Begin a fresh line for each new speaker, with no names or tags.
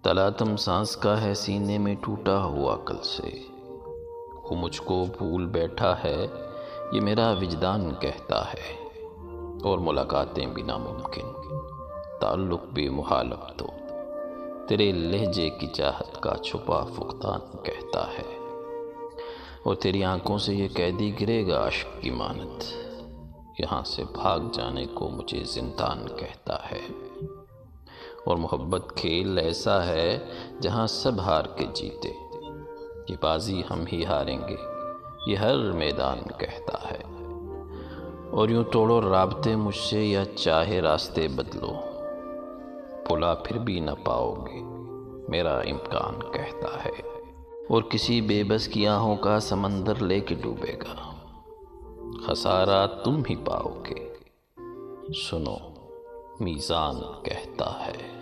تلاتم سانس کا ہے سینے میں ٹوٹا ہوا کل سے، وہ مجھ کو بھول بیٹھا ہے یہ میرا وجدان کہتا ہے، اور ملاقاتیں بھی ناممکن، تعلق بھی محال اب تو، تیرے لہجے کی چاہت کا چھپا فقدان کہتا ہے، اور تیری آنکھوں سے یہ قیدی گرے گا عشق کی مانت، یہاں سے بھاگ جانے کو مجھے زندان کہتا ہے، اور محبت کھیل ایسا ہے جہاں سب ہار کے جیتے، یہ بازی ہم ہی ہاریں گے یہ ہر میدان کہتا ہے، اور یوں توڑو رابطے مجھ سے یا چاہے راستے بدلو، بھلا پھر بھی نہ پاؤ گے میرا امکان کہتا ہے، اور کسی بے بس کی آہوں کا سمندر لے کے ڈوبے گا، خسارہ تم ہی پاؤ گے، سنو میزان کہتا ہے۔